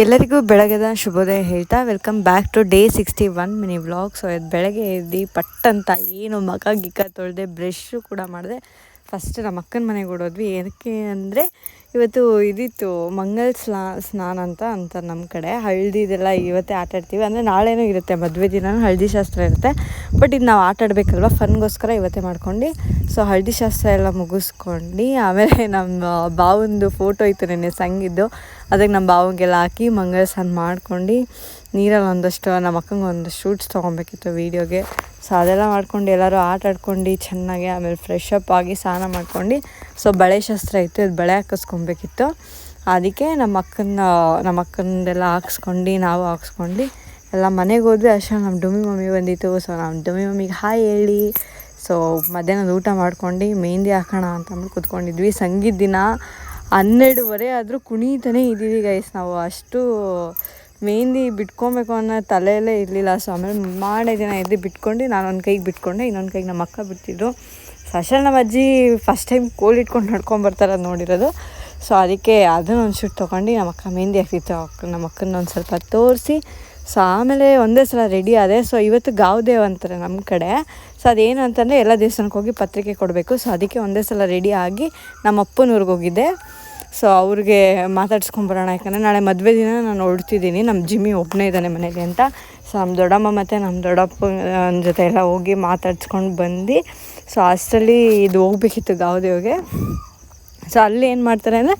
ಎಲ್ಲರಿಗೂ ಬೆಳಗ್ಗೆದ ಶುಭೋದಯ ಹೇಳ್ತಾ welcome back to day 61 mini vlog. So ಇದು ಬೆಳಗ್ಗೆ ಎದ್ದು ಪಟ್ ಅಂತ ಏನು ಮಗ ಗಿಕ್ಕ ತೊಳೆದೆ ಬ್ರಷು ಕೂಡ ಮಾಡಿದೆ. ಫಸ್ಟ್ ನಮ್ಮ ಅಕ್ಕನ ಮನೆಗೆ ಓಡೋದ್ವಿ. ಏನಕ್ಕೆ ಅಂದರೆ ಇವತ್ತು ಇದಿತ್ತು ಮಂಗಲ ಸ್ನಾನ ಅಂತ ನಮ್ಮ ಕಡೆ ಹಳದಿದೆಲ್ಲ ಇವತ್ತೇ ಆಟಾಡ್ತೀವಿ. ಅಂದರೆ ನಾಳೆನೂ ಇರುತ್ತೆ, ಮದುವೆ ದಿನ ಹಳದಿ ಶಾಸ್ತ್ರ ಇರುತ್ತೆ. ಬಟ್ ಇದು ನಾವು ಆಟಾಡಬೇಕಲ್ವ, ಫನ್ಗೋಸ್ಕರ ಇವತ್ತೇ ಮಾಡ್ಕೊಂಡು ಸೊ ಹಳದಿ ಶಾಸ್ತ್ರ ಎಲ್ಲ ಮುಗಿಸ್ಕೊಂಡು ಆಮೇಲೆ ನಮ್ಮ ಬಾವಂದು ಫೋಟೋ ಇತ್ತು ನೆನ್ನೆ ಸಂಗಿದ್ದು, ಅದಕ್ಕೆ ನಮ್ಮ ಬಾವಂಗೆಲ್ಲ ಹಾಕಿ ಮಂಗಳ ಸ್ನಾನ ಮಾಡ್ಕೊಂಡು ನೀರಲ್ಲಿ ಒಂದಷ್ಟು ನಮ್ಮ ಅಕ್ಕಂಗೆ ಒಂದಷ್ಟು ಶೂಟ್ಸ್ ತೊಗೊಬೇಕಿತ್ತು ವೀಡಿಯೋಗೆ. ಸೊ ಅದೆಲ್ಲ ಮಾಡ್ಕೊಂಡು ಎಲ್ಲರೂ ಆಟ ಆಡ್ಕೊಂಡು ಚೆನ್ನಾಗಿ ಆಮೇಲೆ ಫ್ರೆಶ್ ಅಪ್ ಆಗಿ ಸ್ನಾನ ಮಾಡ್ಕೊಂಡು ಸೊ ಬಳೆ ಶಾಸ್ತ್ರ ಇತ್ತು, ಇದು ಬಳೆ ಹಾಕಿಸ್ಕೊಬೇಕಿತ್ತು. ಅದಕ್ಕೆ ನಮ್ಮ ಅಕ್ಕಂದೆಲ್ಲ ಹಾಕ್ಸ್ಕೊಂಡು ನಾವು ಹಾಕ್ಸ್ಕೊಂಡು ಎಲ್ಲ ಮನೆಗೆ ಹೋದ್ವಿ. ಅಷ್ಟೇ ನಮ್ಮ ಡುಮ್ಮಿ ಮಮ್ಮಿ ಬಂದಿತ್ತು. ಸೊ ನಮ್ಮ ಡುಮ್ಮಿ ಮಮ್ಮಿಗೆ ಹಾಯ್ ಹೇಳಿ ಸೊ ಮಧ್ಯಾಹ್ನದ ಊಟ ಮಾಡ್ಕೊಂಡು ಮೆಹಂದಿ ಹಾಕೋಣ ಅಂತಂದು ಕೂತ್ಕೊಂಡಿದ್ವಿ. ಸಂಗೀತ ದಿನ 12:30 ಆದರೂ ಕುಣಿತಾನೇ ಇದ್ದೀವಿ ಗೈಸ್. ನಾವು ಅಷ್ಟು ಮೆಹಂದಿ ಬಿಟ್ಕೊಬೇಕು ಅನ್ನೋ ತಲೆಯಲ್ಲೇ ಇರಲಿಲ್ಲ. ಸೊ ಆಮೇಲೆ ಮಾಡೇ ದಿನ ಎದ್ದು ಬಿಟ್ಕೊಂಡು ನಾನು ಒಂದು ಕೈಗೆ ಬಿಟ್ಕೊಂಡೆ, ಇನ್ನೊಂದು ಕೈಗೆ ನಮ್ಮ ಅಕ್ಕ ಬಿಟ್ಟಿದ್ರು. ಸ್ಪೆಷಲ್ ನಮ್ಮ ಅಜ್ಜಿ ಫಸ್ಟ್ ಟೈಮ್ ಕೋಲ್ ಇಟ್ಕೊಂಡು ನಡ್ಕೊಂಬರ್ತಾರೆ ನೋಡಿರೋದು. ಸೊ ಅದಕ್ಕೆ ಅದನ್ನು ಒಂದು ಶೂಟ್ ತೊಗೊಂಡು ನಮ್ಮ ಅಕ್ಕ ಮೆಹಂದಿ ಹಾಕ್ತಿತ್ತು. ನಮ್ಮ ಅಕ್ಕನ ಒಂದು ಸ್ವಲ್ಪ ತೋರಿಸಿ ಸೊ ಆಮೇಲೆ ಒಂದೇ ಸಲ ರೆಡಿ ಆದೆ. ಸೊ ಇವತ್ತು ಗಾವದೇವ್ ಅಂತಾರೆ ನಮ್ಮ ಕಡೆ. ಸೊ ಅದೇನು ಅಂತಂದರೆ ಎಲ್ಲ ದೇವಸ್ಥಾನಕ್ಕೆ ಹೋಗಿ ಪತ್ರಿಕೆ ಕೊಡಬೇಕು. ಸೊ ಅದಕ್ಕೆ ಒಂದೇ ಸಲ ರೆಡಿ ಆಗಿ ನಮ್ಮ ಅಪ್ಪನೂರಿಗೆ ಹೋಗಿದ್ದೆ. ಸೊ ಅವ್ರಿಗೆ ಮಾತಾಡ್ಸ್ಕೊಂಬರೋಣ, ಯಾಕಂದರೆ ನಾಳೆ ಮದುವೆ ದಿನ ನಾನು ಹೊರಡ್ತಿದ್ದೀನಿ. ನಮ್ಮ ಜಿಮ್ಮಿ ಒಬ್ಬನೇ ಇದ್ದಾನೆ ಮನೇಲಿ ಅಂತ. ಸೊ ನಮ್ಮ ದೊಡ್ಡಮ್ಮ ಮತ್ತು ನಮ್ಮ ದೊಡ್ಡಪ್ಪನ ಜೊತೆ ಎಲ್ಲ ಹೋಗಿ ಮಾತಾಡ್ಸ್ಕೊಂಡು ಬಂದು ಸೊ ಅಷ್ಟರಲ್ಲಿ ಇದು ಹೋಗ್ಬೇಕಿತ್ತು ಗಾವದೇವ್ಗೆ. ಸೊ ಅಲ್ಲಿ ಏನು ಮಾಡ್ತಾರೆ ಅಂದರೆ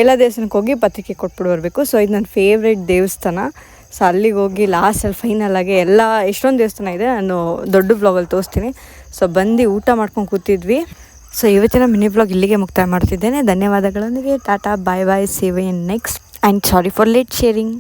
ಎಲ್ಲ ದೇವಸ್ಥಾನಕ್ಕೆ ಹೋಗಿ ಪತ್ರಿಕೆ ಕೊಟ್ಬಿಟ್ಟು ಬರಬೇಕು. ಸೊ ಇದು ನನ್ನ ಫೇವ್ರೆಟ್ ದೇವಸ್ಥಾನ. ಸೊ ಅಲ್ಲಿಗೆ ಹೋಗಿ ಲಾಸ್ಟಲ್ಲಿ ಫೈನಲಾಗಿ ಎಲ್ಲ ಎಷ್ಟೊಂದು ದೇವಸ್ಥಾನ ಇದೆ, ನಾನು ದೊಡ್ಡ ವ್ಲಾಗಲ್ಲಿ ತೋರಿಸ್ತೀನಿ. ಸೊ ಬಂದು ಊಟ ಮಾಡ್ಕೊಂಡು ಕೂತಿದ್ವಿ. ಸೊ ಇವತ್ತಿನ ಮಿನಿ ವ್ಲಾಗ್ ಇಲ್ಲಿಗೆ ಮುಕ್ತಾಯ ಮಾಡ್ತಿದ್ದೇನೆ. ಧನ್ಯವಾದಗಳೊಂದಿಗೆ ಟಾಟಾ bye bye, see you in next and sorry for late sharing.